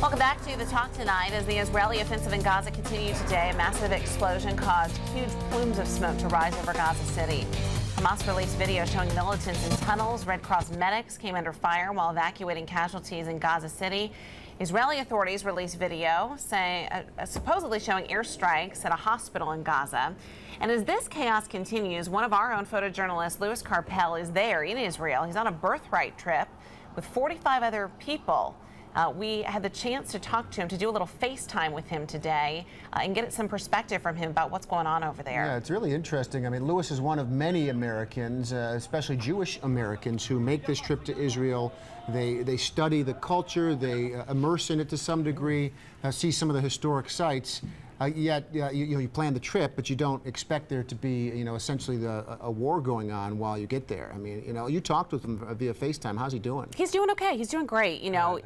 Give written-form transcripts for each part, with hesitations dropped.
Welcome back to The Talk tonight. As the Israeli offensive in Gaza continued today, a massive explosion caused huge plumes of smoke to rise over Gaza City. Hamas released video showing militants in tunnels. Red Cross medics came under fire while evacuating casualties in Gaza City. Israeli authorities released video supposedly showing airstrikes at a hospital in Gaza. And as this chaos continues, one of our own photojournalists, Louis Carpel, is there in Israel. He's on a birthright trip with 45 other people. We had the chance to talk to him, to do a little FaceTime with him today and get some perspective from him about what's going on over there. Yeah, it's really interesting. I mean, Louis is one of many Americans, especially Jewish Americans, who make this trip to Israel. They study the culture, they immerse in it to some degree, see some of the historic sites. Yet you plan the trip, but you don't expect there to be, essentially a war going on while you get there. I mean, you talked with him via FaceTime. How's he doing? He's doing okay. He's doing great.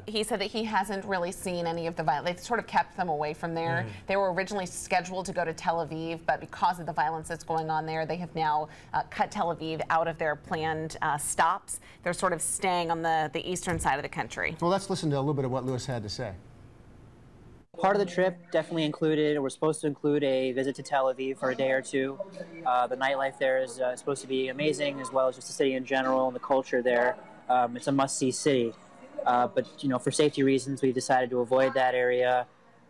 He said that he hasn't really seen any of the violence. They've sort of kept them away from there. They were originally scheduled to go to Tel Aviv, but because of the violence that's going on there, they have now cut Tel Aviv out of their planned stops. They're sort of staying on the eastern side of the country. Well, let's listen to a little bit of what Louis had to say. Part of the trip definitely included, or we're supposed to include, a visit to Tel Aviv for a day or two. The nightlife there is supposed to be amazing, as well as just the city in general and the culture there. It's a must-see city. But for safety reasons, we decided to avoid that area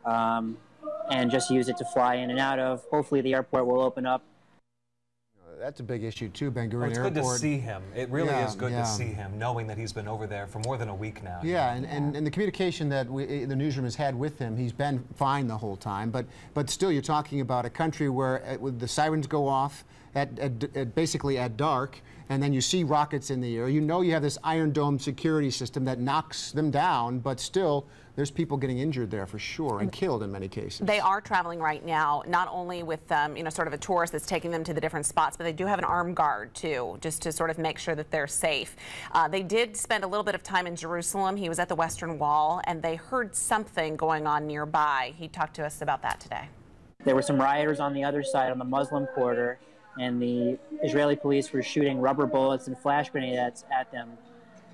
and just use it to fly in and out of. Hopefully the airport will open up. That's a big issue too, Ben Gurion Airport. It's good to see him. It really is good to see him, knowing that he's been over there for more than a week now. Yeah, and the communication that the newsroom has had with him, he's been fine the whole time. But still, you're talking about a country where the sirens go off basically at dark, and then you see rockets in the air. You have this Iron Dome security system that knocks them down, but still, there's people getting injured there for sure, and killed in many cases. They are traveling right now, not only with sort of a tourist that's taking them to the different spots, but they do have an armed guard too, just to sort of make sure that they're safe. They did spend a little bit of time in Jerusalem. He was at the Western Wall, and they heard something going on nearby. He talked to us about that today. There were some rioters on the other side, on the Muslim quarter, and the Israeli police were shooting rubber bullets and flash grenades at them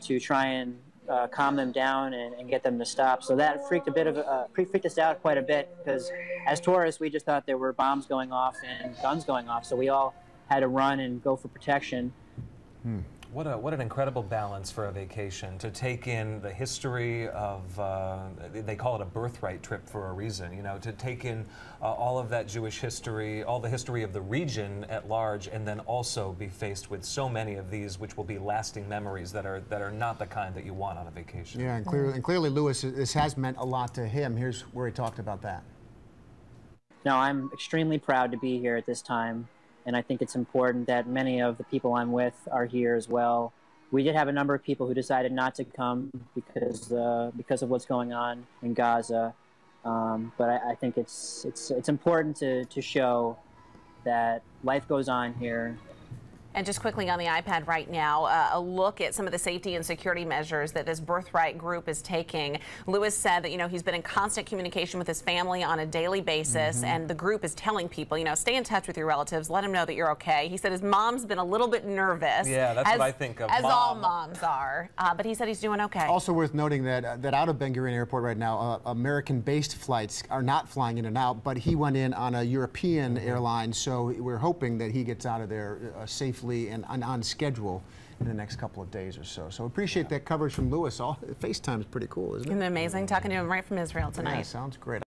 to try and calm them down and get them to stop. So that freaked us out quite a bit, because as tourists, we just thought there were bombs going off and guns going off. So we all had to run and go for protection. What an incredible balance for a vacation, to take in the history of, they call it a birthright trip for a reason, to take in all of that Jewish history, all the history of the region at large, and then also be faced with so many of these which will be lasting memories that are not the kind that you want on a vacation. Yeah, and clearly Louis, this has meant a lot to him. Here's where he talked about that. No, I'm extremely proud to be here at this time. And I think it's important that many of the people I'm with are here as well. We did have a number of people who decided not to come because of what's going on in Gaza. But I think it's important to show that life goes on here. And just quickly on the iPad right now, a look at some of the safety and security measures that this Birthright group is taking. Louis said that, he's been in constant communication with his family on a daily basis, and the group is telling people, stay in touch with your relatives, let them know that you're okay. He said his mom's been a little bit nervous. Yeah, that's what I think of. As all moms are. But he said he's doing okay. Also worth noting that out of Ben Gurion Airport right now, American-based flights are not flying in and out, but he went in on a European airline, so we're hoping that he gets out of there safely and on schedule in the next couple of days or so. So appreciate that coverage from Louis. FaceTime is pretty cool, isn't it? Isn't it amazing talking to him right from Israel tonight? Yeah, sounds great.